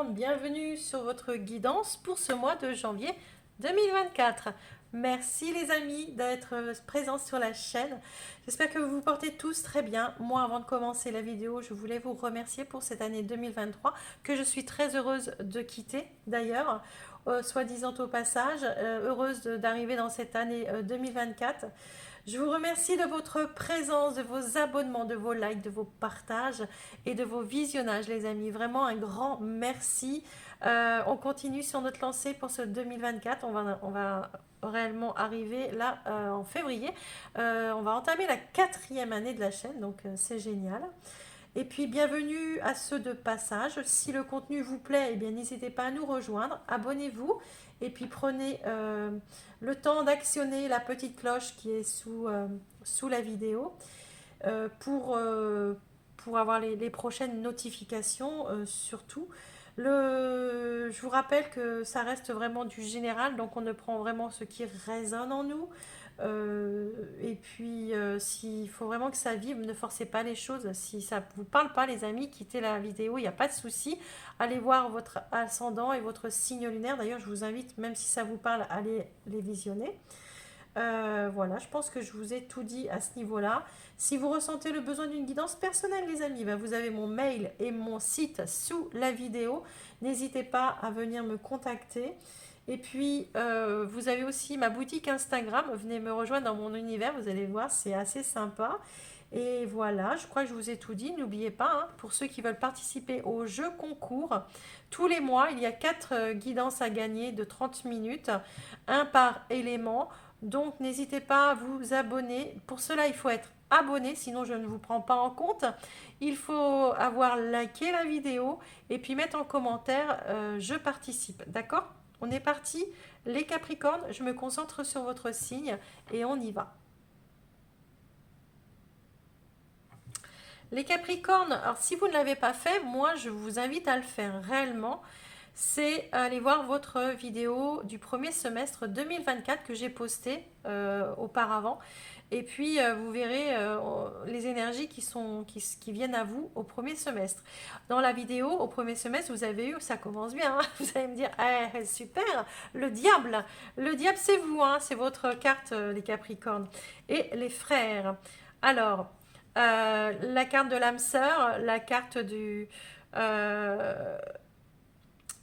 Capricorne, bienvenue sur votre guidance pour ce mois de janvier 2024. Merci les amis d'être présents sur la chaîne. J'espère que vous vous portez tous très bien. Moi, avant de commencer la vidéo, je voulais vous remercier pour cette année 2023 que je suis très heureuse de quitter d'ailleurs, soit disant au passage, heureuse d'arriver dans cette année 2024. Je vous remercie de votre présence, de vos abonnements, de vos likes, de vos partages et de vos visionnages, les amis. Vraiment un grand merci. On continue sur notre lancée pour ce 2024. On va réellement arriver là en février. On va entamer la 4e année de la chaîne, donc c'est génial. Et puis bienvenue à ceux de passage. Si le contenu vous plaît, eh bien n'hésitez pas à nous rejoindre, abonnez-vous et puis prenez le temps d'actionner la petite cloche qui est sous la vidéo euh, pour, euh, pour avoir les prochaines notifications surtout. Je vous rappelle que ça reste vraiment du général, donc on ne prend vraiment ce qui résonne en nous. Et puis, s'il faut vraiment que ça vive, ne forcez pas les choses. Si ça ne vous parle pas, les amis, quittez la vidéo, il n'y a pas de souci. Allez voir votre ascendant et votre signe lunaire. D'ailleurs, je vous invite, même si ça vous parle, à aller les visionner. Voilà, je pense que je vous ai tout dit à ce niveau-là. Si vous ressentez le besoin d'une guidance personnelle, les amis, ben vous avez mon mail et mon site sous la vidéo. N'hésitez pas à venir me contacter. Et puis, vous avez aussi ma boutique Instagram. Venez me rejoindre dans mon univers, vous allez voir, c'est assez sympa. Et voilà, je crois que je vous ai tout dit. N'oubliez pas, hein, pour ceux qui veulent participer au jeu concours, tous les mois, il y a 4 guidances à gagner de 30 minutes, un par élément. Donc, n'hésitez pas à vous abonner. Pour cela, il faut être abonné, sinon je ne vous prends pas en compte. Il faut avoir liké la vidéo et puis mettre en commentaire je participe. D'accord? On est parti. Les Capricornes, je me concentre sur votre signe et on y va. Les Capricornes, alors si vous ne l'avez pas fait, moi je vous invite à le faire réellement. C'est aller voir votre vidéo du premier semestre 2024 que j'ai posté auparavant. Et puis vous verrez les énergies qui viennent à vous au premier semestre. Dans la vidéo, au premier semestre, vous avez eu, ça commence bien, hein, vous allez me dire, eh, super, le diable. Le diable, c'est vous, hein, c'est votre carte, les Capricornes. Et les frères. Alors, la carte de l'âme sœur, la carte du... euh,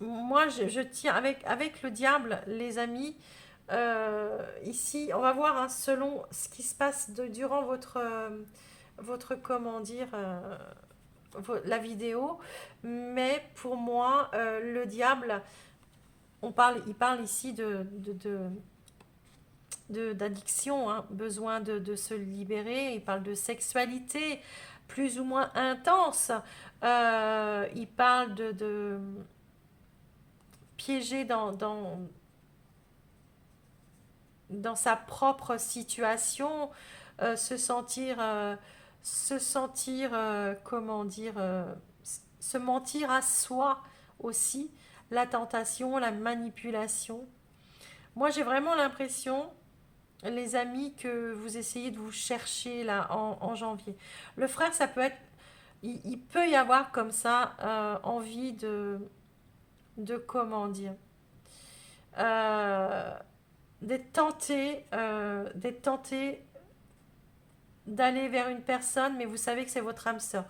moi, je tiens avec le diable, les amis. Ici, on va voir hein, selon ce qui se passe durant votre comment dire, la vidéo. Mais pour moi, le diable, il parle ici d'addiction, hein, besoin de se libérer. Il parle de sexualité plus ou moins intense. Il parle de piégé dans sa propre situation, se sentir comment dire, se mentir à soi aussi, la tentation, la manipulation. Moi, j'ai vraiment l'impression, les amis, que vous essayez de vous chercher là en janvier. Le frère, ça peut être, il peut y avoir comme ça envie de comment dire, euh, d'être tenté d'aller vers une personne, mais vous savez que c'est votre âme sœur.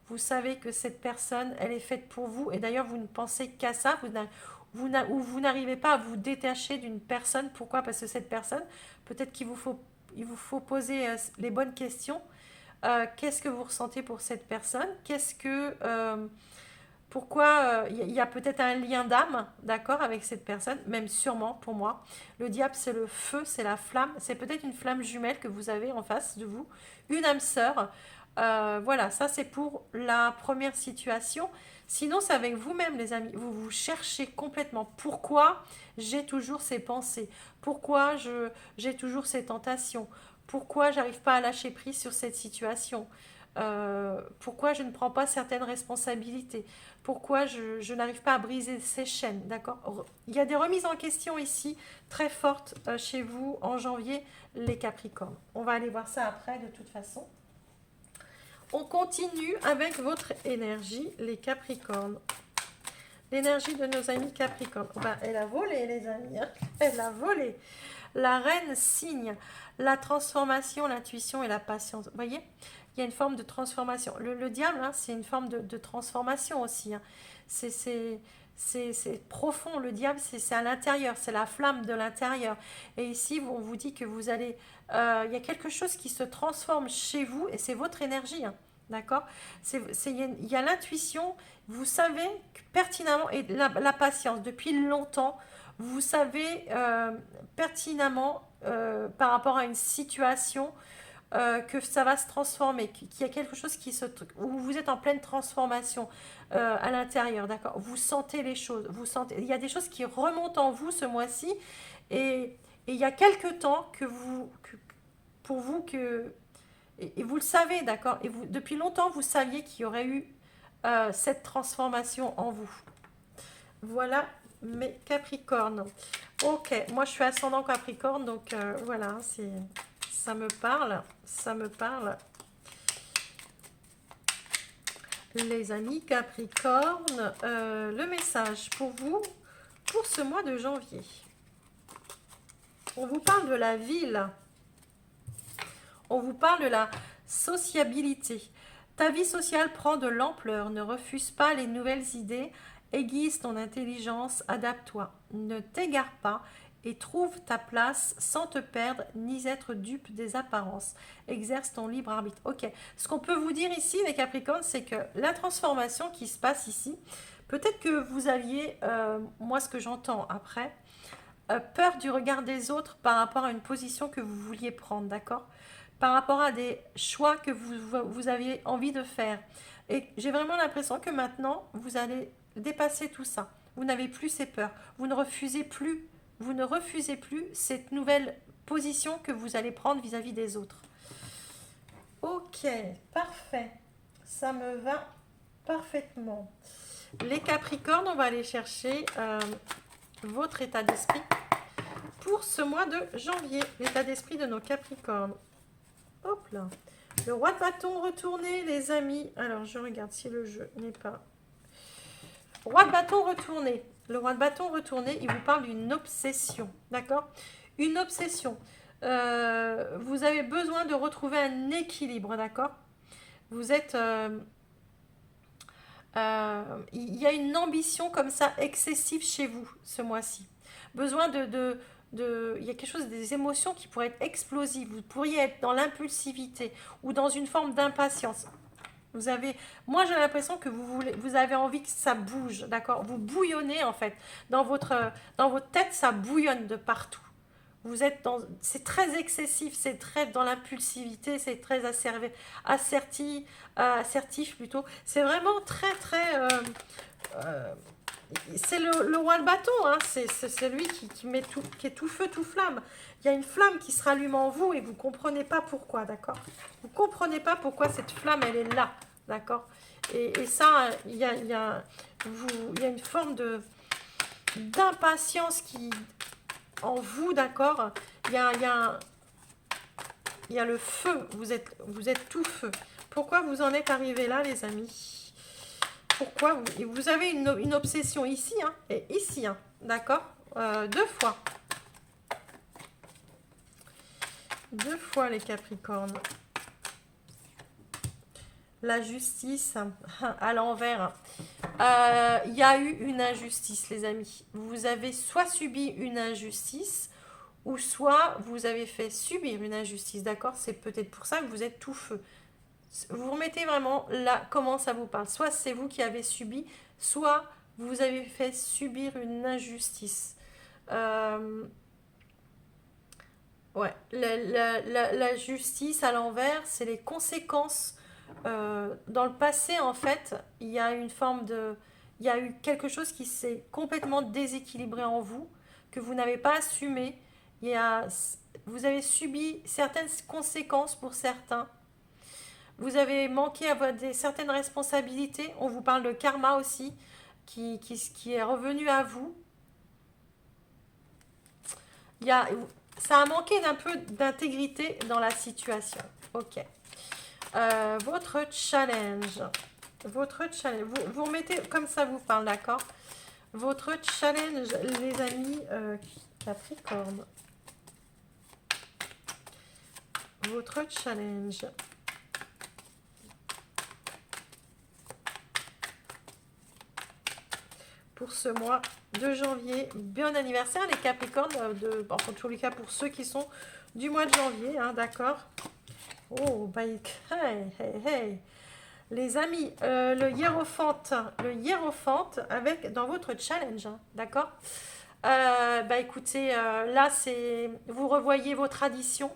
Vous savez que cette personne, elle est faite pour vous, et d'ailleurs, vous ne pensez qu'à ça, ou vous n'arrivez pas à vous détacher d'une personne. Pourquoi? Parce que cette personne, peut-être il vous faut poser les bonnes questions. Qu'est-ce que vous ressentez pour cette personne? Pourquoi il y a peut-être un lien d'âme, d'accord, avec cette personne, même sûrement pour moi. Le diable, c'est le feu, c'est la flamme, c'est peut-être une flamme jumelle que vous avez en face de vous, une âme sœur. Voilà, ça c'est pour la première situation. Sinon, c'est avec vous-même, les amis. Vous vous cherchez complètement. Pourquoi j'ai toujours ces pensées? Pourquoi j'ai toujours ces tentations? Pourquoi j'arrive pas à lâcher prise sur cette situation? Pourquoi je ne prends pas certaines responsabilités? Pourquoi je n'arrive pas à briser ces chaînes, d'accord? Il y a des remises en question ici très fortes chez vous en janvier, les Capricornes. On va aller voir ça après de toute façon. On continue avec votre énergie, les Capricornes. L'énergie de nos amis Capricorne. Oh ben, elle a volé, les amis. Hein. Elle a volé. La reine signe la transformation, l'intuition et la patience. Vous voyez, il y a une forme de transformation. Le diable, hein, c'est une forme de transformation aussi. Hein. C'est profond. Le diable, c'est à l'intérieur. C'est la flamme de l'intérieur. Et ici, on vous dit que vous allez... il y a quelque chose qui se transforme chez vous et c'est votre énergie. Hein. D'accord. Il y a l'intuition. Vous savez pertinemment, et la patience, depuis longtemps, vous savez pertinemment par rapport à une situation que ça va se transformer, qu'il y a quelque chose où vous êtes en pleine transformation à l'intérieur, d'accord. Vous sentez les choses, vous sentez, il y a des choses qui remontent en vous ce mois-ci, et il y a quelque temps pour vous et vous le savez, d'accord, et vous, depuis longtemps vous saviez qu'il y aurait eu cette transformation en vous. Voilà mes Capricornes. Ok, moi je suis ascendant Capricorne, donc voilà, ça me parle, ça me parle. Les amis Capricorne, le message pour vous, pour ce mois de janvier. On vous parle de la ville, on vous parle de la sociabilité. Ta vie sociale prend de l'ampleur, ne refuse pas les nouvelles idées, aiguise ton intelligence, adapte-toi, ne t'égare pas et trouve ta place sans te perdre ni être dupe des apparences. Exerce ton libre arbitre. Ok, ce qu'on peut vous dire ici, les Capricornes, c'est que la transformation qui se passe ici, peut-être que vous aviez, moi ce que j'entends après, peur du regard des autres par rapport à une position que vous vouliez prendre, d'accord? Par rapport à des choix que vous aviez envie de faire. Et j'ai vraiment l'impression que maintenant, vous allez dépasser tout ça. Vous n'avez plus ces peurs. Vous ne refusez plus cette nouvelle position que vous allez prendre vis-à-vis des autres. Ok, parfait. Ça me va parfaitement. Les Capricornes, on va aller chercher votre état d'esprit pour ce mois de janvier. L'état d'esprit de nos Capricornes. Hop là. Le roi de bâton retourné, les amis. Alors, je regarde si le jeu n'est pas... Roi de bâton retourné. Le roi de bâton retourné, il vous parle d'une obsession. D'accord? Une obsession. Vous avez besoin de retrouver un équilibre. D'accord? Vous êtes... il y a une ambition comme ça excessive chez vous ce mois-ci. Besoin il y a quelque chose, des émotions qui pourraient être explosives. Vous pourriez être dans l'impulsivité ou dans une forme d'impatience. Moi j'ai l'impression que vous avez envie que ça bouge, d'accord? Vous bouillonnez en fait. Dans votre tête, ça bouillonne de partout. C'est très excessif, c'est très dans l'impulsivité, c'est très assertif plutôt. C'est vraiment très très c'est le roi de bâton, hein. C'est lui qui est tout feu, tout flamme. Il y a une flamme qui se rallume en vous et vous ne comprenez pas pourquoi, d'accord? Vous ne comprenez pas pourquoi cette flamme, elle est là, d'accord? Et ça, il y a une forme d'impatience en vous, d'accord? Il y a le feu, vous êtes tout feu. Pourquoi vous en êtes arrivé là, les amis? Pourquoi vous avez une obsession ici hein, et ici, hein, d'accord? 2 fois. 2 fois les Capricornes. La justice à l'envers. Il y a eu une injustice, les amis. Vous avez soit subi une injustice, ou soit vous avez fait subir une injustice, d'accord? C'est peut-être pour ça que vous êtes tout feu. Vous remettez vraiment là comment ça vous parle. Soit c'est vous qui avez subi, soit vous avez fait subir une injustice. Ouais, la justice à l'envers, c'est les conséquences. Dans le passé, en fait, il y a il y a eu quelque chose qui s'est complètement déséquilibré en vous, que vous n'avez pas assumé. Vous avez subi certaines conséquences pour certains. Vous avez manqué à certaines responsabilités. On vous parle de karma aussi, qui est revenu à vous. Ça a manqué d'un peu d'intégrité dans la situation. Ok. Votre challenge. Votre challenge, vous remettez comme ça vous parle, d'accord? Votre challenge, les amis Capricorne. Votre challenge. Pour ce mois de janvier. Bon anniversaire les Capricornes, en tous les cas pour ceux qui sont du mois de janvier, hein, d'accord? Oh, bah, hey, hey, hey. Les amis, le hiérophante avec dans votre challenge, hein, d'accord? Bah écoutez, là c'est vous revoyez vos traditions,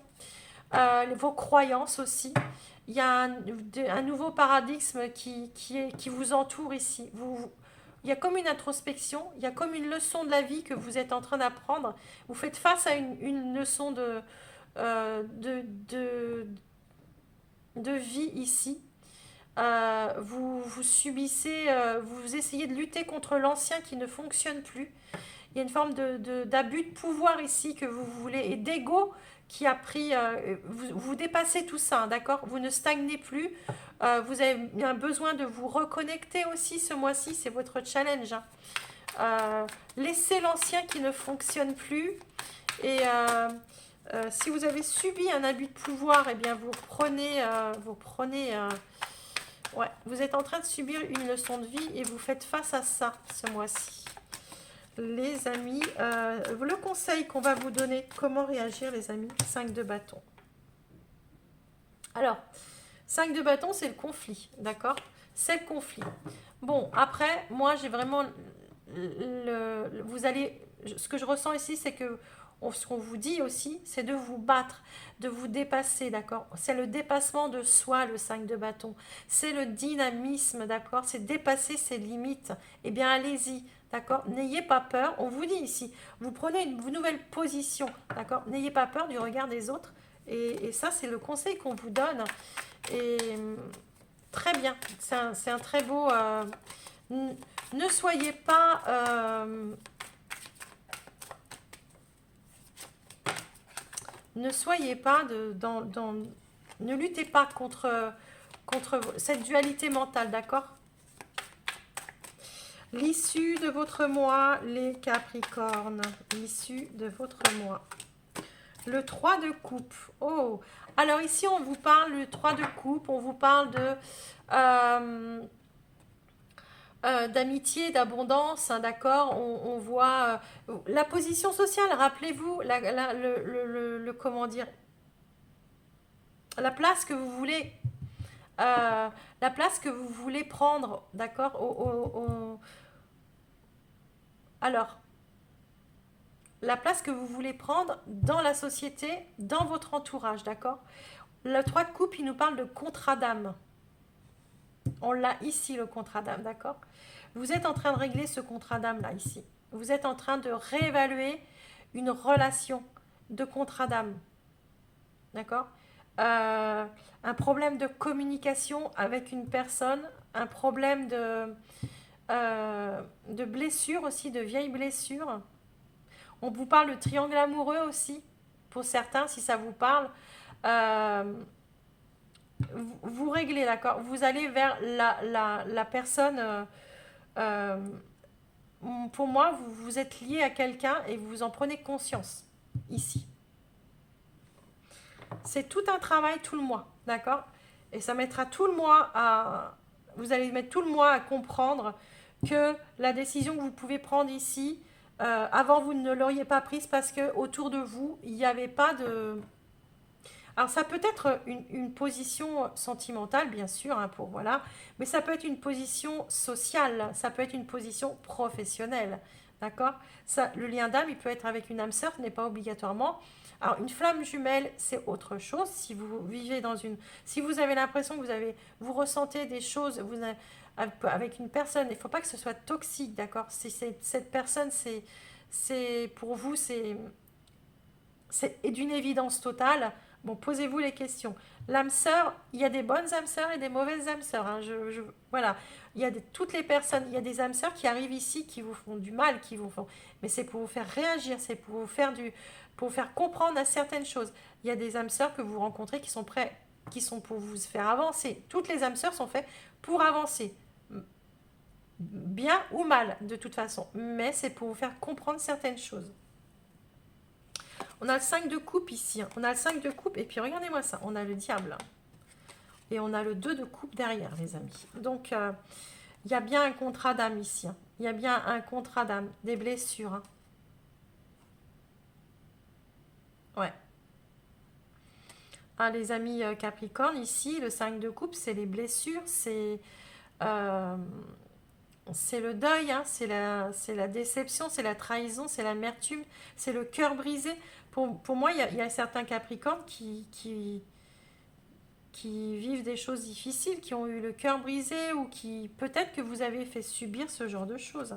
vos croyances aussi. Il y a un nouveau paradigme qui vous entoure ici. Il y a comme une introspection, il y a comme une leçon de la vie que vous êtes en train d'apprendre. Vous faites face à une leçon euh, de, de, de vie ici. Vous subissez, vous essayez de lutter contre l'ancien qui ne fonctionne plus. Il y a une forme d'abus de pouvoir ici que vous voulez et d'ego qui a pris. Vous dépassez tout ça, hein, d'accord? Vous ne stagnez plus. Vous avez un besoin de vous reconnecter aussi ce mois-ci, c'est votre challenge, hein. Laissez l'ancien qui ne fonctionne plus. Et si vous avez subi un abus de pouvoir, eh bien ouais, vous êtes en train de subir une leçon de vie et vous faites face à ça ce mois-ci. Les amis, le conseil qu'on va vous donner, comment réagir les amis, 5 de bâton. Alors, 5 de bâton, c'est le conflit, d'accord? C'est le conflit. Bon, après, moi, j'ai vraiment... ce que je ressens ici, c'est que ce qu'on vous dit aussi, c'est de vous battre, de vous dépasser, d'accord? C'est le dépassement de soi, le 5 de bâton. C'est le dynamisme, d'accord? C'est dépasser ses limites. Eh bien, allez-y, d'accord? N'ayez pas peur. On vous dit ici, vous prenez une nouvelle position, d'accord? N'ayez pas peur du regard des autres. Et ça, c'est le conseil qu'on vous donne. Et très bien. C'est un très beau... ne soyez pas... ne soyez pas ne luttez pas contre cette dualité mentale, d'accord? L'issue de votre mois, les Capricornes. L'issue de votre mois. Le 3 de coupe. Oh, alors ici on vous parle, le 3 de coupe, on vous parle d'amitié, d'abondance, hein, d'accord? On voit la position sociale, rappelez-vous, comment dire, la place que vous voulez, la place que vous voulez prendre, d'accord? Alors, la place que vous voulez prendre dans la société, dans votre entourage, d'accord? Le 3 de coupe, il nous parle de contrat d'âme. On l'a ici, le contrat d'âme, d'accord? Vous êtes en train de régler ce contrat d'âme là, ici. Vous êtes en train de réévaluer une relation de contrat d'âme, d'accord? Un problème de communication avec une personne, un problème de blessure aussi, de vieilles blessures. On vous parle de triangle amoureux aussi, pour certains, si ça vous parle. Euh, vous réglez, d'accord? Vous allez vers la personne... euh, pour moi, vous êtes lié à quelqu'un et vous en prenez conscience, ici. C'est tout un travail tout le mois, d'accord? Et ça mettra tout le mois à... Vous allez mettre tout le mois à comprendre que la décision que vous pouvez prendre ici, avant vous ne l'auriez pas prise parce que autour de vous, il n'y avait pas de... Alors ça peut être une position sentimentale, bien sûr, hein, voilà, mais ça peut être une position sociale, ça peut être une position professionnelle, d'accord? Le lien d'âme, il peut être avec une âme sœur, ce n'est pas obligatoirement. Alors une flamme jumelle, c'est autre chose. Si vous vivez si vous avez l'impression que vous ressentez des choses, avec une personne, il ne faut pas que ce soit toxique, d'accord? Si cette personne, pour vous, c'est d'une évidence totale. Bon, posez-vous les questions. L'âme sœur, il y a des bonnes âmes sœurs et des mauvaises âmes sœurs, hein. Voilà, il y a toutes les personnes, il y a des âmes sœurs qui arrivent ici, qui vous font du mal, mais c'est pour vous faire réagir, c'est pour vous faire comprendre à certaines choses. Il y a des âmes sœurs que vous rencontrez qui sont prêts qui sont pour vous faire avancer. Toutes les âmes sœurs sont faites pour avancer. Bien ou mal, de toute façon. Mais c'est pour vous faire comprendre certaines choses. On a le 5 de coupe ici. On a le 5 de coupe. Et puis, regardez-moi ça. On a le diable. Et on a le 2 de coupe derrière, les amis. Donc, il y a bien un contrat d'âme ici. Il y a bien un contrat d'âme. Des blessures. Ouais. Ah, les amis Capricorne, ici, le 5 de coupe, c'est les blessures. Euh, c'est le deuil. C'est la déception. C'est la trahison. C'est l'amertume. C'est le cœur brisé. Pour moi, il y a certains Capricornes qui vivent des choses difficiles, qui ont eu le cœur brisé ou qui peut-être que vous avez fait subir ce genre de choses.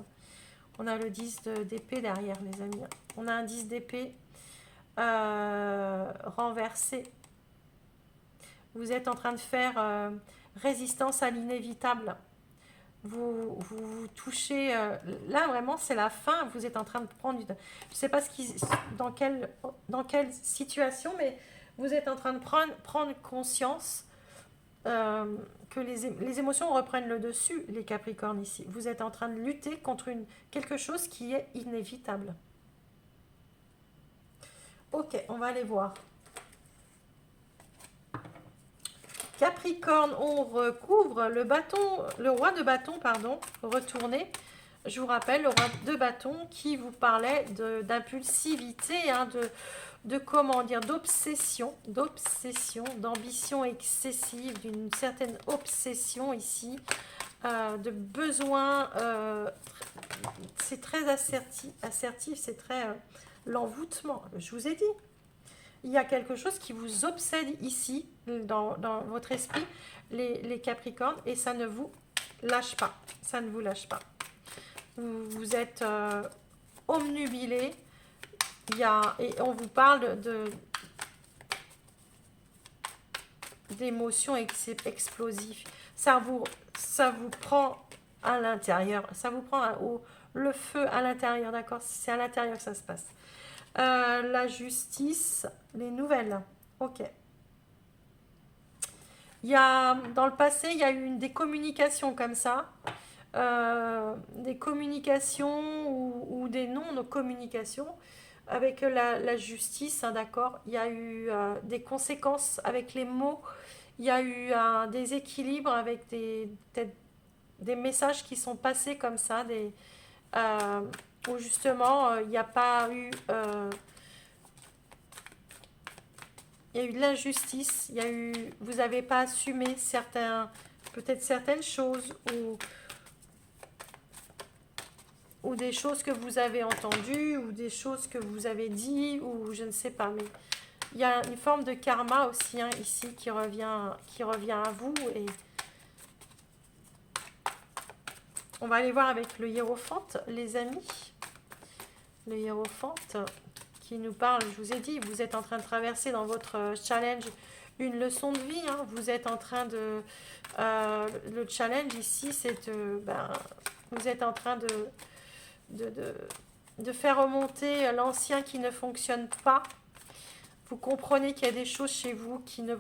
On a le 10 d'épée derrière, les amis. On a un 10 d'épée renversé. Vous êtes en train de faire résistance à l'inévitable. Vous touchez... là, vraiment, c'est la fin. Vous êtes en train de prendre... Je ne sais pas dans quelle situation, mais vous êtes en train de prendre conscience que les émotions reprennent le dessus, les Capricornes ici. Vous êtes en train de lutter contre quelque chose qui est inévitable. Ok, on va aller voir. Capricorne, on recouvre le roi de bâton, pardon, retourné. Je vous rappelle, le roi de bâton qui vous parlait d'impulsivité, de comment dire, d'obsession, d'ambition excessive, d'une certaine obsession ici, de besoin, c'est très assertif, c'est très l'envoûtement, je vous ai dit. Il y a quelque chose qui vous obsède ici, dans votre esprit, les Capricornes, et ça ne vous lâche pas. Ça ne vous lâche pas. Vous êtes omnubilé. Et on vous parle d'émotions explosives. Ça vous prend à l'intérieur. Ça vous prend le feu à l'intérieur, d'accord? C'est à l'intérieur que ça se passe. La justice, les nouvelles. Ok. Dans le passé, il y a eu des communications comme ça. Des communications ou des non-communications avec la justice, hein, d'accord. Il y a eu des conséquences avec les mots. Il y a eu un déséquilibre avec des messages qui sont passés comme ça, où justement il n'y a pas eu... il y a eu de l'injustice, vous n'avez pas assumé peut-être certaines choses ou des choses que vous avez entendues ou des choses que vous avez dit ou je ne sais pas. Mais il y a une forme de karma aussi, hein, ici qui revient à vous. Et on va aller voir avec le hiérophante, les amis. Le hiérophante qui nous parle, je vous ai dit, vous êtes en train de traverser dans votre challenge une leçon de vie. Hein. Vous êtes en train de... le challenge ici, c'est vous êtes en train de faire remonter l'ancien qui ne fonctionne pas. Vous comprenez qu'il y a des choses chez vous qui ne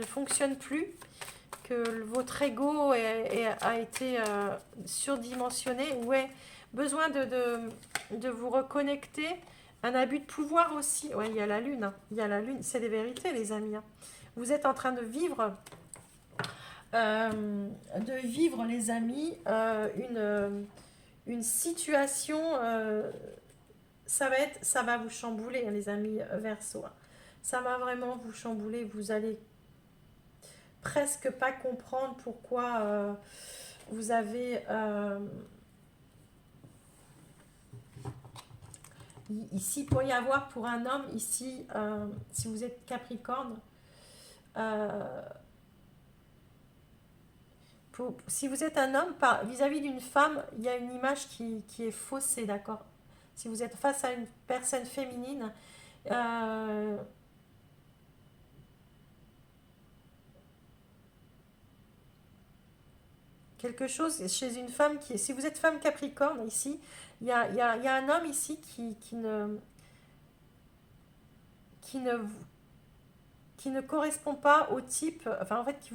fonctionnent plus, que votre ego a été surdimensionné, ou besoin de vous reconnecter, un abus de pouvoir aussi. Ouais, il y a la lune, hein. Il y a la lune, c'est des vérités, les amis. Hein. Vous êtes en train de vivre, les amis, une situation, ça va vous chambouler, hein, les amis Verseau. Hein. Ça va vraiment vous chambouler, vous allez presque pas comprendre pourquoi vous avez ici, pour y avoir pour un homme ici, si vous êtes Capricorne, si vous êtes un homme vis-à-vis d'une femme, il y a une image qui est faussée, d'accord? Si vous êtes face à une personne féminine, quelque chose chez une femme si vous êtes femme Capricorne ici, il y a un homme ici qui qui ne correspond pas au type, enfin en fait,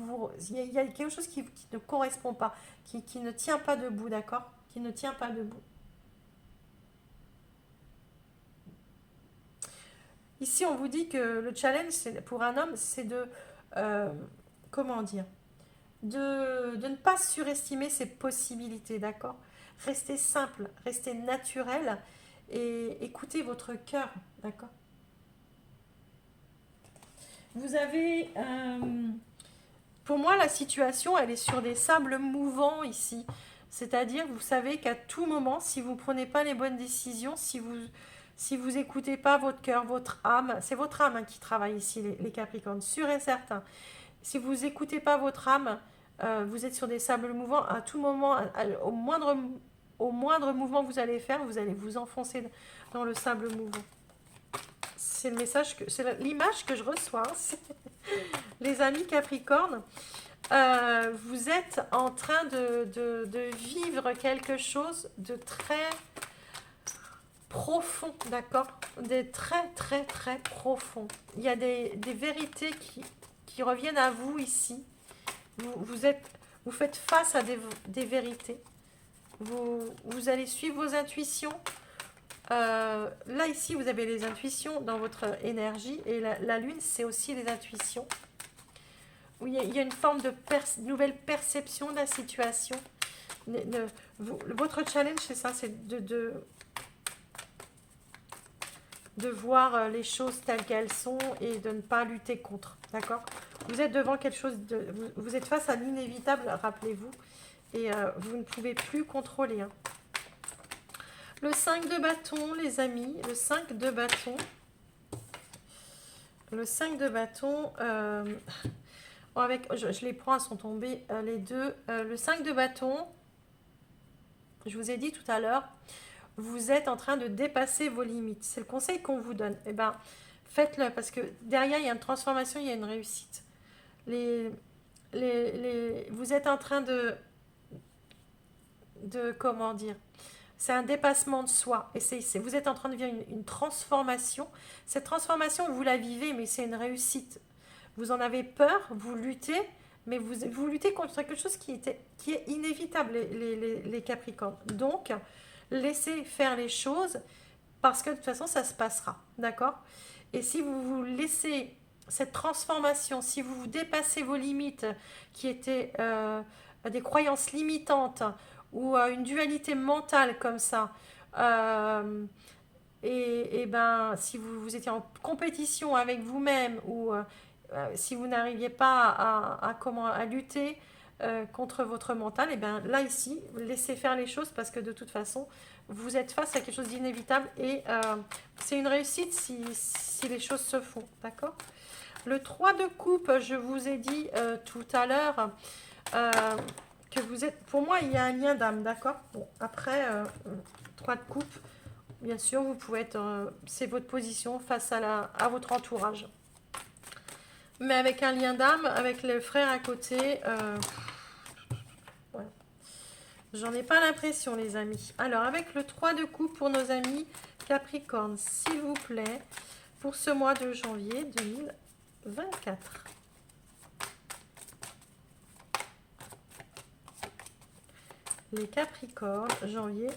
il y a quelque chose qui ne correspond pas, qui ne tient pas debout, d'accord? Qui ne tient pas debout. Ici, on vous dit que le challenge pour un homme, c'est euh, comment dire, de ne pas surestimer ses possibilités, d'accord? Restez simple, restez naturel et écoutez votre cœur, d'accord? Vous avez, pour moi, la situation, elle est sur des sables mouvants ici. C'est-à-dire, vous savez qu'à tout moment, si vous ne prenez pas les bonnes décisions, si vous écoutez pas votre cœur, votre âme, c'est votre âme hein, qui travaille ici, les Capricornes, sûr et certain. Si vous écoutez pas votre âme, vous êtes sur des sables mouvants. À tout moment, au moindre mouvement que vous allez vous enfoncer dans le sable mouvant. C'est le message c'est l'image que je reçois. Hein. Les amis Capricornes, vous êtes en train de vivre quelque chose de très profond, d'accord? Des très très très profond. Il y a des vérités qui reviennent à vous ici. Vous faites face à des vérités. Vous allez suivre vos intuitions. Là, ici, vous avez les intuitions dans votre énergie. Et la lune, c'est aussi les intuitions. Où il y a une forme de nouvelle perception de la situation. Votre challenge, c'est ça, c'est de voir les choses telles qu'elles sont et de ne pas lutter contre. D'accord? Vous êtes devant quelque chose vous êtes face à l'inévitable, rappelez-vous. Et vous ne pouvez plus contrôler. Hein. Le 5 de bâton, les amis. Le 5 de bâton. Le 5 de bâton. Je les prends, elles sont tombées les deux. Le 5 de bâton. Je vous ai dit tout à l'heure. Vous êtes en train de dépasser vos limites. C'est le conseil qu'on vous donne. Eh ben, faites-le parce que derrière, il y a une transformation, il y a une réussite. Vous êtes en train de comment dire, c'est un dépassement de soi. Et vous êtes en train de vivre une transformation. Cette transformation, vous la vivez, mais c'est une réussite. Vous en avez peur, vous luttez, mais vous luttez contre quelque chose qui est inévitable, les Capricornes. Donc, laissez faire les choses, parce que de toute façon, ça se passera. D'accord? Et si vous vous laissez cette transformation, si vous dépassez vos limites, qui étaient des croyances limitantes, ou une dualité mentale comme ça, et ben si vous étiez en compétition avec vous-même ou si vous n'arriviez pas à lutter contre votre mental, et ben là ici, laissez faire les choses parce que de toute façon, vous êtes face à quelque chose d'inévitable et c'est une réussite si les choses se font, d'accord? Le 3 de coupe, je vous ai dit tout à l'heure que vous êtes... Pour moi, il y a un lien d'âme, d'accord? Bon, après, 3 de coupe, bien sûr, vous pouvez être... c'est votre position face à votre entourage. Mais avec un lien d'âme, avec le frère à côté... ouais. J'en ai pas l'impression, les amis. Alors, avec le 3 de coupe pour nos amis Capricorne, s'il vous plaît, pour ce mois de janvier 2024. Les Capricornes, janvier,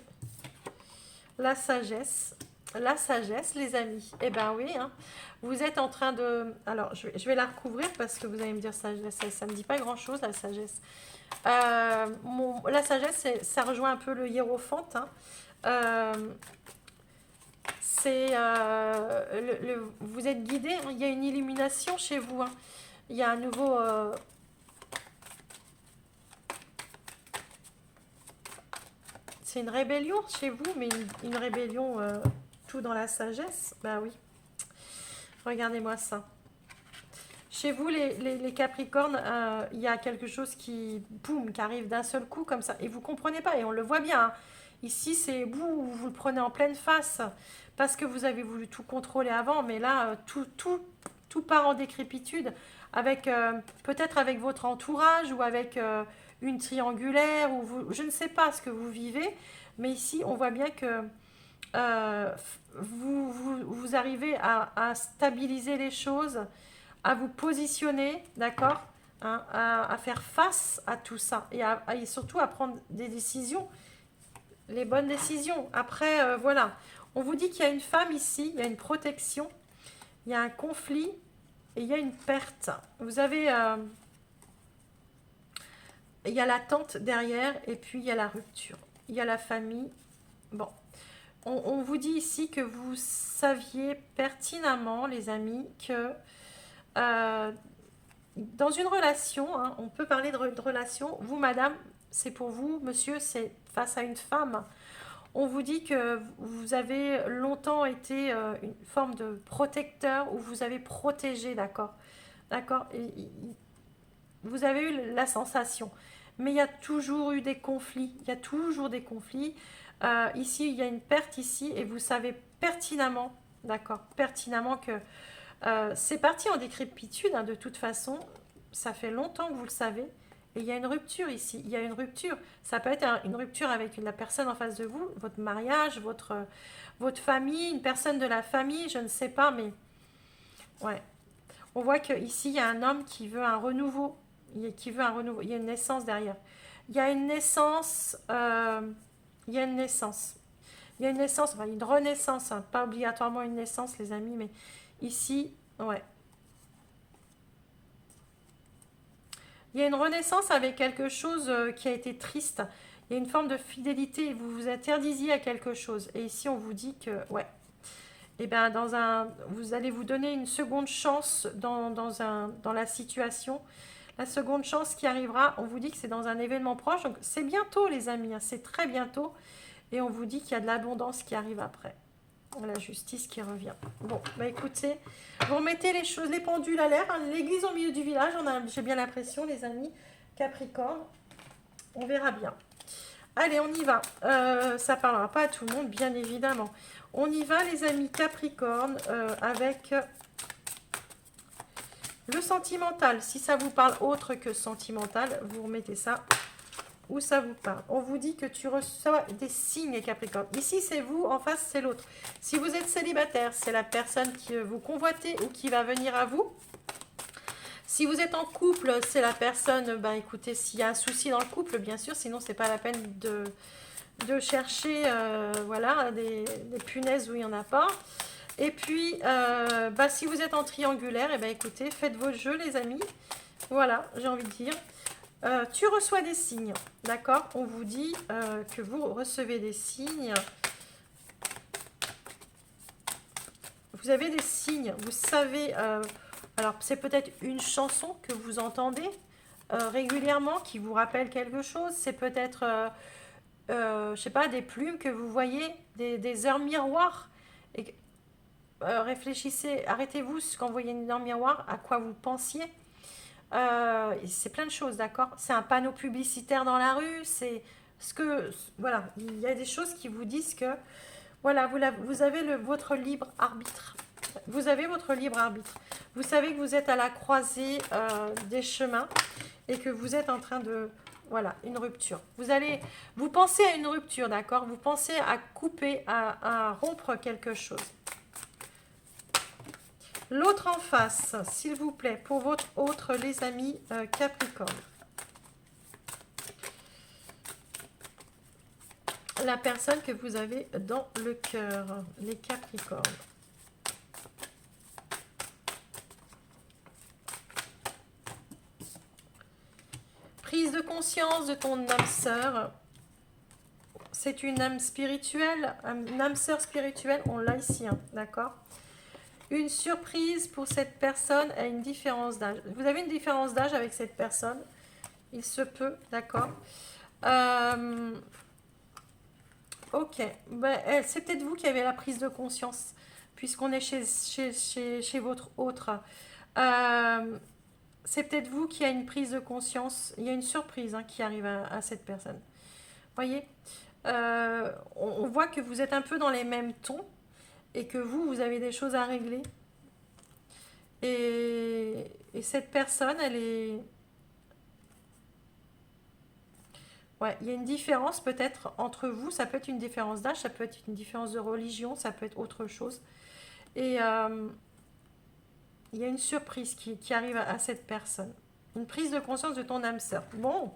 la sagesse, les amis. Eh ben oui, hein, vous êtes en train de... Alors, je vais la recouvrir parce que vous allez me dire, sagesse, ça ne me dit pas grand-chose, la sagesse. La sagesse, ça rejoint un peu le hiérophante. Hein. Vous êtes guidé, hein, il y a une illumination chez vous. Hein. Il y a un nouveau... c'est une rébellion chez vous, mais une rébellion tout dans la sagesse. Bah oui. Regardez-moi ça. Chez vous, les Capricornes, il y a quelque chose boum, qui arrive d'un seul coup comme ça. Et vous ne comprenez pas, et on le voit bien. Hein. Ici, c'est vous le prenez en pleine face parce que vous avez voulu tout contrôler avant, mais là, tout part en décrépitude avec peut-être avec votre entourage ou avec une triangulaire ou je ne sais pas ce que vous vivez, mais ici, on voit bien que vous arrivez à stabiliser les choses, à vous positionner, d'accord, hein, à faire face à tout ça et surtout à prendre des décisions, les bonnes décisions. Après, voilà, on vous dit qu'il y a une femme ici, il y a une protection, il y a un conflit et il y a une perte. Vous avez, il y a l'attente derrière et puis il y a la rupture. Il y a la famille. Bon, on vous dit ici que vous saviez pertinemment, les amis, que euh, dans une relation, hein, on peut parler de relation, vous, madame, c'est pour vous, monsieur, c'est face à une femme. On vous dit que vous avez longtemps été une forme de protecteur ou vous avez protégé, d'accord? D'accord? Vous avez eu la sensation. Mais il y a toujours eu des conflits. Il y a toujours des conflits. Ici, il y a une perte ici et vous savez pertinemment, d'accord, pertinemment que c'est parti en décrépitude, hein, de toute façon. Ça fait longtemps que vous le savez. Et il y a une rupture ici. Il y a une rupture. Ça peut être une rupture avec la personne en face de vous, votre mariage, votre famille, une personne de la famille, je ne sais pas, mais ouais. On voit qu'ici, il y a un homme qui veut un renouveau. Qui veut un renouveau. Il y a une naissance derrière. Il y a une naissance. Il y a une naissance. Il y a une naissance, enfin une renaissance. Hein, pas obligatoirement une naissance, les amis, mais ici, ouais. Il y a une renaissance avec quelque chose qui a été triste. Il y a une forme de fidélité. Vous vous interdisiez à quelque chose. Et ici, on vous dit que, ouais, eh bien, vous allez vous donner une seconde chance dans la situation. La seconde chance qui arrivera, on vous dit que c'est dans un événement proche. Donc, c'est bientôt, les amis. Hein, c'est très bientôt. Et on vous dit qu'il y a de l'abondance qui arrive après. La justice qui revient. Bon, bah écoutez, vous remettez les choses, les pendules à l'air. Hein, l'église au milieu du village, j'ai bien l'impression, les amis. Capricorne, on verra bien. Allez, on y va. Ça parlera pas à tout le monde, bien évidemment. On y va, les amis Capricorne, avec le sentimental. Si ça vous parle autre que sentimental, vous remettez ça où ça vous parle. On vous dit que tu reçois des signes, Capricorne. Ici, c'est vous, en face, c'est l'autre. Si vous êtes célibataire, c'est la personne qui vous convoitez ou qui va venir à vous. Si vous êtes en couple, c'est la personne, ben écoutez, s'il y a un souci dans le couple, bien sûr, sinon c'est pas la peine de chercher voilà, des punaises où il n'y en a pas. Et puis, bah, si vous êtes en triangulaire, et ben écoutez, faites vos jeux, les amis. Voilà, j'ai envie de dire. Tu reçois des signes, d'accord? On vous dit que vous recevez des signes. Vous avez des signes, vous savez... alors, c'est peut-être une chanson que vous entendez régulièrement qui vous rappelle quelque chose. C'est peut-être, je sais pas, des plumes que vous voyez, des heures miroirs. Et, réfléchissez, arrêtez-vous quand vous voyez une heure miroir, à quoi vous pensiez. C'est plein de choses, d'accord? C'est un panneau publicitaire dans la rue, c'est ce que... Voilà, il y a des choses qui vous disent que... Voilà, vous avez votre libre arbitre. Vous avez votre libre arbitre. Vous savez que vous êtes à la croisée des chemins et que vous êtes en train de... Voilà, une rupture. Vous pensez à une rupture, d'accord? Vous pensez à couper, à rompre quelque chose. L'autre en face, s'il vous plaît, pour votre autre, les amis Capricorne. La personne que vous avez dans le cœur, les Capricornes. Prise de conscience de ton âme sœur. C'est une âme spirituelle, une âme sœur spirituelle, on l'a ici, hein, d'accord? Une surprise pour cette personne à une différence d'âge. Vous avez une différence d'âge avec cette personne. Il se peut, d'accord. Ok. Ben, c'est peut-être vous qui avez la prise de conscience, puisqu'on est chez votre autre. C'est peut-être vous qui avez une prise de conscience. Il y a une surprise, hein, qui arrive à cette personne. Voyez, on voit que vous êtes un peu dans les mêmes tons et que vous avez des choses à régler. Et cette personne, elle est... Ouais, il y a une différence peut-être entre vous. Ça peut être une différence d'âge, ça peut être une différence de religion, ça peut être autre chose. Et il y a une surprise qui arrive à cette personne. Une prise de conscience de ton âme sœur. Bon,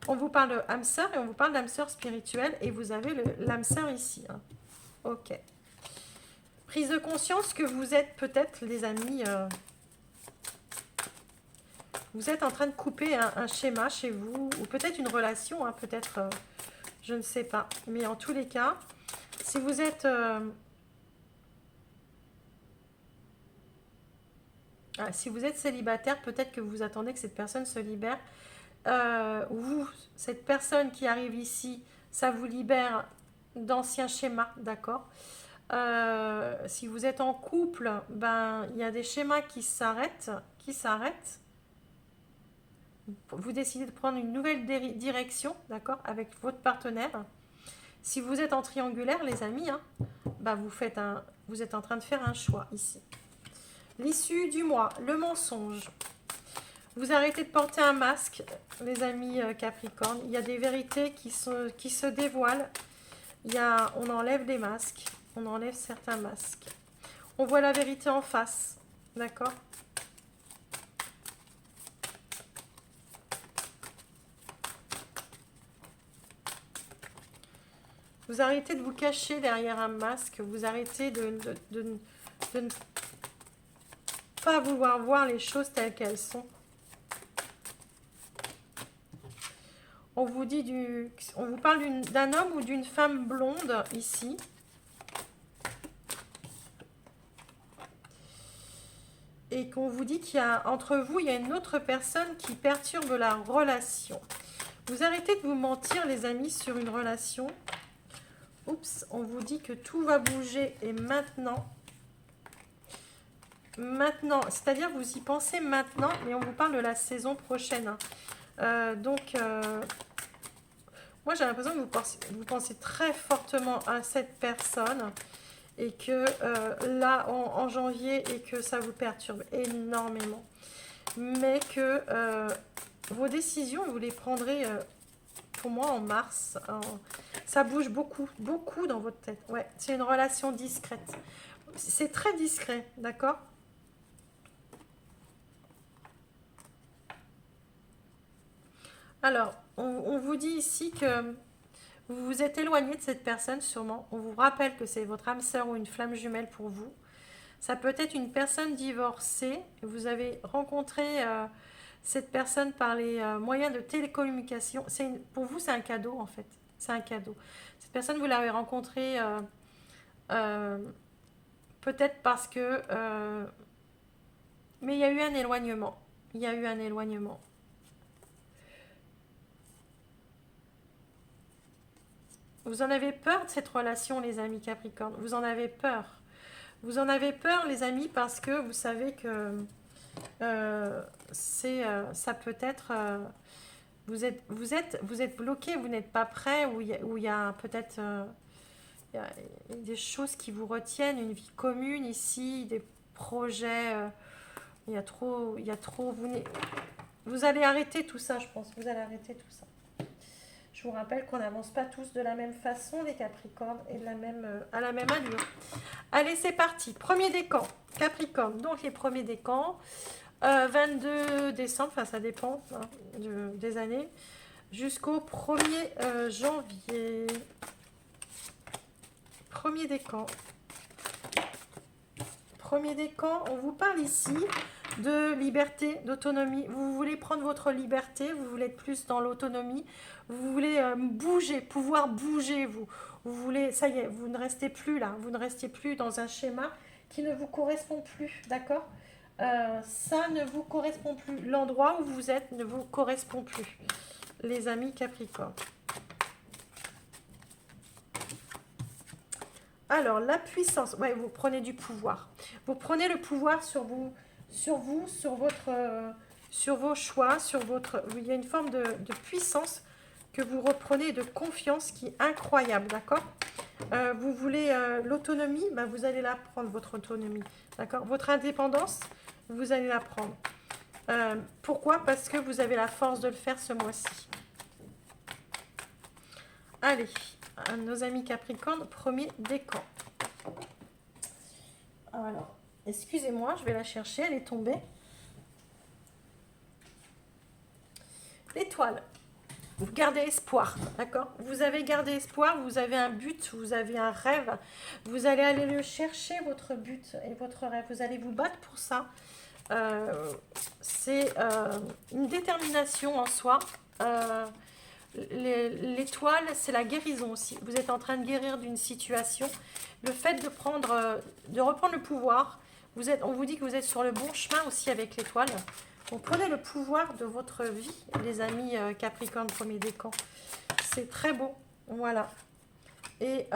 on vous parle de âme sœur et on vous parle d'âme sœur spirituelle et vous avez l'âme sœur ici, hein. Ok. Prise de conscience que vous êtes peut-être, les amis, vous êtes en train de couper un schéma chez vous, ou peut-être une relation, hein, peut-être, je ne sais pas. Mais en tous les cas, si vous êtes... si vous êtes célibataire, peut-être que vous attendez que cette personne se libère. Vous, cette personne qui arrive ici, ça vous libère d'anciens schémas, d'accord. Si vous êtes en couple, ben il y a des schémas qui s'arrêtent. Vous décidez de prendre une nouvelle direction, d'accord, avec votre partenaire. Si vous êtes en triangulaire, les amis, hein, ben vous êtes en train de faire un choix ici. L'issue du mois, le mensonge. Vous arrêtez de porter un masque, les amis Capricorne. Il y a des vérités qui se dévoilent. On enlève des masques. On enlève certains masques. On voit la vérité en face. D'accord? Vous arrêtez de vous cacher derrière un masque. Vous arrêtez de ne pas vouloir voir les choses telles qu'elles sont. On vous parle d'un homme ou d'une femme blonde ici. Et qu'on vous dit entre vous, il y a une autre personne qui perturbe la relation. Vous arrêtez de vous mentir, les amis, sur une relation. Oups, on vous dit que tout va bouger et maintenant, c'est-à-dire vous y pensez maintenant, mais on vous parle de la saison prochaine. Moi j'ai l'impression que vous pensez très fortement à cette personne et que là en janvier et que ça vous perturbe énormément. Mais que vos décisions, vous les prendrez pour moi en mars. Ça bouge beaucoup, beaucoup dans votre tête. Ouais, c'est une relation discrète. C'est très discret, d'accord? Alors, on vous dit ici que vous vous êtes éloigné de cette personne sûrement. On vous rappelle que c'est votre âme sœur ou une flamme jumelle pour vous. Ça peut être une personne divorcée. Vous avez rencontré cette personne par les moyens de télécommunication. Pour vous, c'est un cadeau en fait. C'est un cadeau. Cette personne, vous l'avez rencontrée euh, peut-être parce que... mais il y a eu un éloignement. Il y a eu un éloignement. Vous en avez peur de cette relation, les amis Capricorne. Vous en avez peur. Vous en avez peur, les amis, parce que vous savez que ça peut être... vous êtes bloqué, vous n'êtes pas prêt, ou il y a peut-être il y a des choses qui vous retiennent, une vie commune ici, des projets. Il y a trop. Vous allez arrêter tout ça, je pense. Vous allez arrêter tout ça. Je vous rappelle qu'on n'avance pas tous de la même façon, les Capricornes, et à la même allure. Allez, c'est parti. Premier décan, Capricorne. Donc, les premiers décans, 22 décembre, enfin, ça dépend hein, des années, jusqu'au 1er janvier. Premier décan. Premier décan, on vous parle ici de liberté, d'autonomie. Vous voulez prendre votre liberté, vous voulez être plus dans l'autonomie, vous voulez bouger, pouvoir bouger, vous voulez, ça y est, vous ne restez plus là, vous ne restez plus dans un schéma qui ne vous correspond plus, d'accord? Ça ne vous correspond plus, l'endroit où vous êtes ne vous correspond plus, les amis Capricorne. Alors, la puissance, ouais, vous prenez du pouvoir. Vous prenez le pouvoir sur vos choix, il y a une forme de puissance que vous reprenez, de confiance qui est incroyable, d'accord? Vous voulez l'autonomie, bah, vous allez la prendre, votre autonomie, d'accord? Votre indépendance, vous allez la prendre. Pourquoi? Parce que vous avez la force de le faire ce mois-ci. Allez, à nos amis Capricorne, premier décan. Alors, excusez-moi, je vais la chercher, elle est tombée. L'étoile. Vous gardez espoir, d'accord? Vous avez gardé espoir, vous avez un but, vous avez un rêve. Vous allez aller le chercher, votre but et votre rêve. Vous allez vous battre pour ça. C'est une détermination en soi. L'étoile, c'est la guérison aussi. Vous êtes en train de guérir d'une situation. Le fait de reprendre le pouvoir, on vous dit que vous êtes sur le bon chemin aussi avec l'étoile. Donc prenez le pouvoir de votre vie, les amis Capricorne, premier décan. C'est très beau, voilà. Et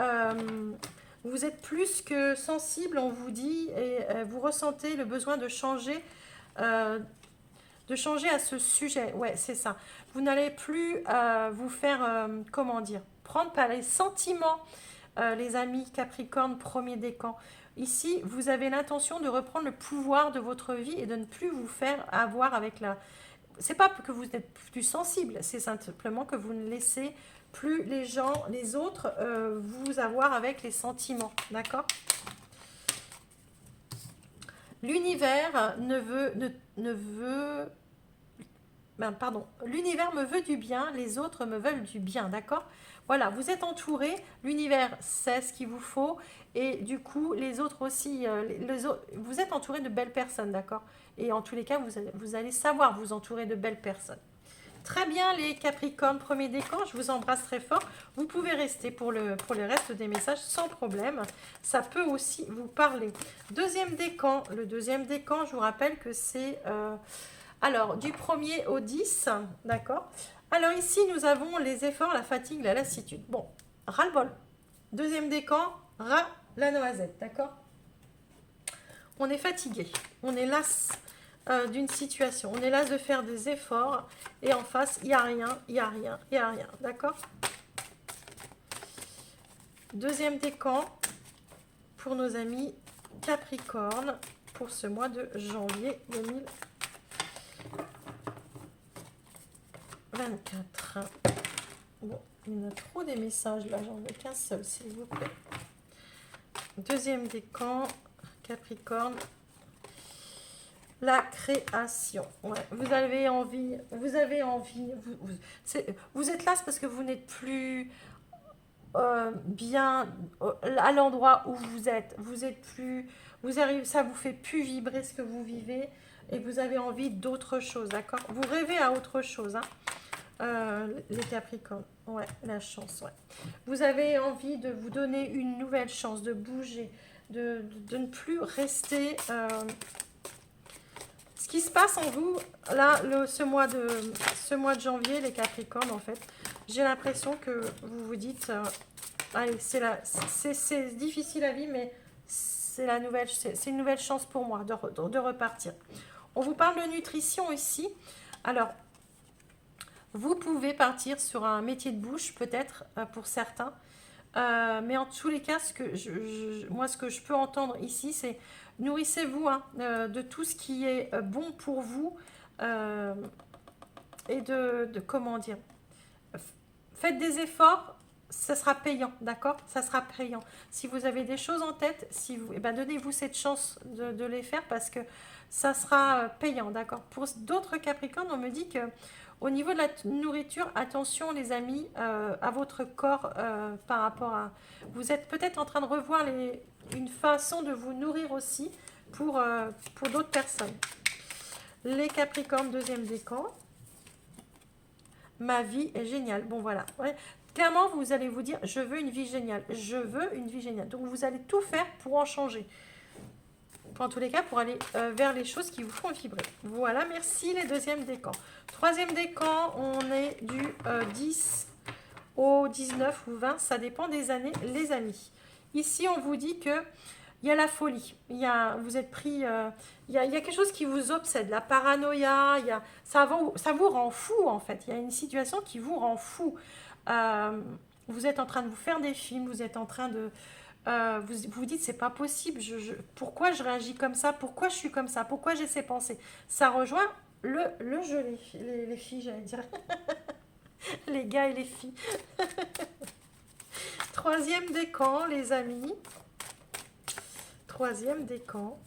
vous êtes plus que sensible, on vous dit, et vous ressentez le besoin de changer à ce sujet. Ouais, c'est ça. Vous n'allez plus vous faire, comment dire, prendre par les sentiments, les amis Capricorne, premier décan. Ici, vous avez l'intention de reprendre le pouvoir de votre vie et de ne plus vous faire avoir avec la... C'est pas que vous n'êtes plus sensible, c'est simplement que vous ne laissez plus les gens, les autres, vous avoir avec les sentiments, d'accord? L'univers l'univers me veut du bien, les autres me veulent du bien, d'accord? Voilà, vous êtes entouré, l'univers sait ce qu'il vous faut, et du coup, les autres aussi, vous êtes entouré de belles personnes, d'accord? Et en tous les cas, vous allez savoir vous entourer de belles personnes. Très bien, les Capricornes, premier décan, je vous embrasse très fort. Vous pouvez rester pour le reste des messages sans problème. Ça peut aussi vous parler. Deuxième décan, le deuxième décan, je vous rappelle que c'est... alors, du 1er au 10, d'accord? Alors ici, nous avons les efforts, la fatigue, la lassitude. Bon, ras-le-bol. Deuxième décan, la noisette, d'accord? On est fatigué, on est las d'une situation, on est las de faire des efforts et en face, il n'y a rien, il n'y a rien, il n'y a rien, d'accord? Deuxième décan pour nos amis Capricorne pour ce mois de janvier 2024. Bon, il y en a trop des messages là, j'en ai qu'un seul, s'il vous plaît. Deuxième décan, Capricorne, la création. Ouais, vous avez envie, vous êtes là parce que vous n'êtes plus bien à l'endroit où vous êtes. Vous êtes plus, ça vous fait plus vibrer ce que vous vivez et vous avez envie d'autre chose, d'accord? Vous rêvez à autre chose, hein? Les Capricornes, ouais, la chance, ouais. Vous avez envie de vous donner une nouvelle chance, de bouger, de ne plus rester... Ce qui se passe en vous, là, ce mois de janvier, les Capricornes, en fait, j'ai l'impression que vous vous dites, allez, c'est difficile à vivre, mais c'est une nouvelle chance pour moi de repartir. On vous parle de nutrition ici. Alors, vous pouvez partir sur un métier de bouche, peut-être, pour certains. Mais en tous les cas, moi, ce que je peux entendre ici, c'est nourrissez-vous de tout ce qui est bon pour vous et comment dire, faites des efforts, ça sera payant, d'accord? Ça sera payant. Si vous avez des choses en tête, donnez-vous cette chance de les faire parce que ça sera payant, d'accord? Pour d'autres Capricornes, on me dit que au niveau de la nourriture, attention les amis à votre corps par rapport à... Vous êtes peut-être en train de revoir une façon de vous nourrir aussi pour d'autres personnes. Les Capricornes, deuxième décan. Ma vie est géniale. Bon voilà. Ouais. Clairement, vous allez vous dire, je veux une vie géniale. Je veux une vie géniale. Donc vous allez tout faire pour en changer. En tous les cas, pour aller vers les choses qui vous font vibrer. Voilà, merci les deuxièmes décans. Troisième décan, on est du 10 au 19 ou 20, ça dépend des années, les amis. Ici, on vous dit que il y a la folie, vous êtes pris, il y a quelque chose qui vous obsède, la paranoïa, ça vous rend fou en fait. Il y a une situation qui vous rend fou. Vous êtes en train de vous faire des films, vous êtes en train de... vous vous dites c'est pas possible, pourquoi je réagis comme ça, pourquoi je suis comme ça, pourquoi j'ai ces pensées. Ça rejoint le jeu, les filles, j'allais dire. Les gars et les filles. Troisième décan, les amis. Troisième décan.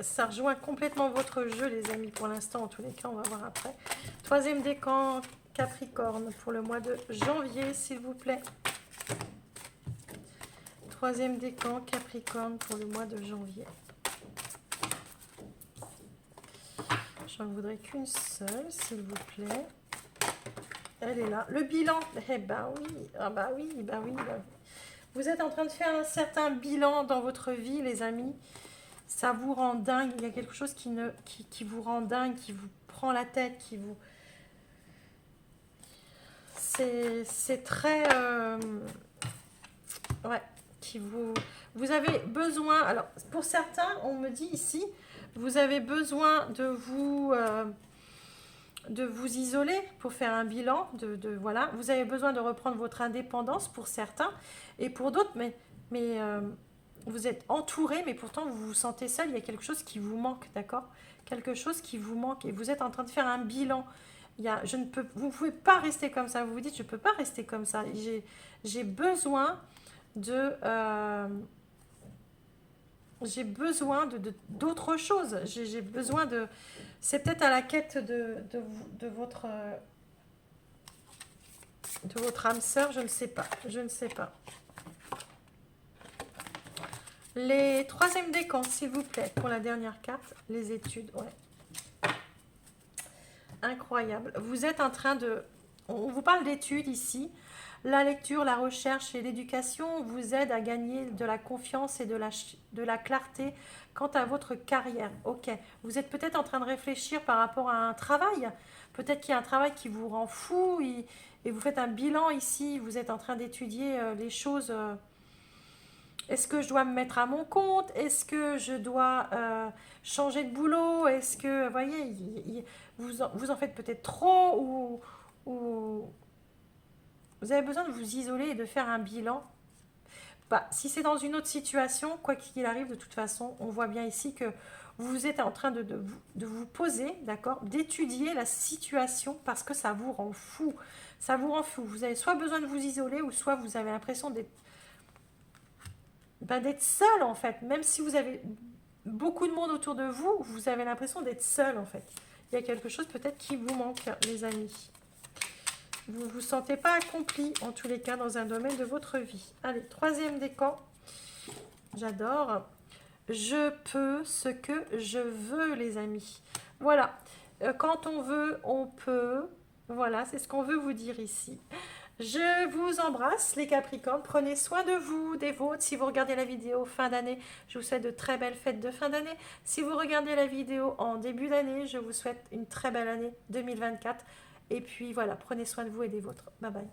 Ça rejoint complètement votre jeu, les amis, pour l'instant. En tous les cas, on va voir après. Troisième décan, Capricorne, pour le mois de janvier, s'il vous plaît. Troisième décan, Capricorne, pour le mois de janvier. J'en voudrais qu'une seule, s'il vous plaît. Elle est là. Le bilan. Eh ben oui. Ah bah oui, bah oui, bah oui. Vous êtes en train de faire un certain bilan dans votre vie, les amis. Ça vous rend dingue. Il y a quelque chose qui vous rend dingue, qui vous prend la tête, qui vous... C'est très... Ouais, qui vous... Vous avez besoin... Alors, pour certains, on me dit ici, vous avez besoin de vous isoler pour faire un bilan. Voilà. Vous avez besoin de reprendre votre indépendance pour certains. Et pour d'autres, mais vous êtes entouré, mais pourtant vous vous sentez seul. Il y a quelque chose qui vous manque, d'accord? Quelque chose qui vous manque. Et vous êtes en train de faire un bilan. Vous ne pouvez pas rester comme ça. Vous vous dites, je ne peux pas rester comme ça. J'ai besoin j'ai besoin d'autre chose. J'ai besoin de... C'est peut-être à la quête de votre âme sœur, je ne sais pas. Je ne sais pas. Les troisième décan, s'il vous plaît, pour la dernière carte, les études. Ouais. Incroyable. Vous êtes en train de... On vous parle d'études ici. La lecture, la recherche et l'éducation vous aident à gagner de la confiance et de la clarté quant à votre carrière. Ok, vous êtes peut-être en train de réfléchir par rapport à un travail. Peut-être qu'il y a un travail qui vous rend fou et vous faites un bilan ici. Vous êtes en train d'étudier les choses. Est-ce que je dois me mettre à mon compte? Est-ce que je dois changer de boulot? Est-ce que, vous voyez, vous en faites peut-être trop ou vous avez besoin de vous isoler et de faire un bilan. Bah, si c'est dans une autre situation, quoi qu'il arrive, de toute façon, on voit bien ici que vous êtes en train de vous poser, d'accord, d'étudier la situation parce que ça vous rend fou. Ça vous rend fou. Vous avez soit besoin de vous isoler ou soit vous avez l'impression d'être seul en fait. Même si vous avez beaucoup de monde autour de vous, vous avez l'impression d'être seul en fait. Il y a quelque chose peut-être qui vous manque, les amis. Vous ne vous sentez pas accompli, en tous les cas, dans un domaine de votre vie. Allez, troisième décan. J'adore. Je peux ce que je veux, les amis. Voilà. Quand on veut, on peut. Voilà, c'est ce qu'on veut vous dire ici. Je vous embrasse, les Capricornes. Prenez soin de vous, des vôtres. Si vous regardez la vidéo fin d'année, je vous souhaite de très belles fêtes de fin d'année. Si vous regardez la vidéo en début d'année, je vous souhaite une très belle année 2024. Et puis voilà, prenez soin de vous et des vôtres. Bye bye.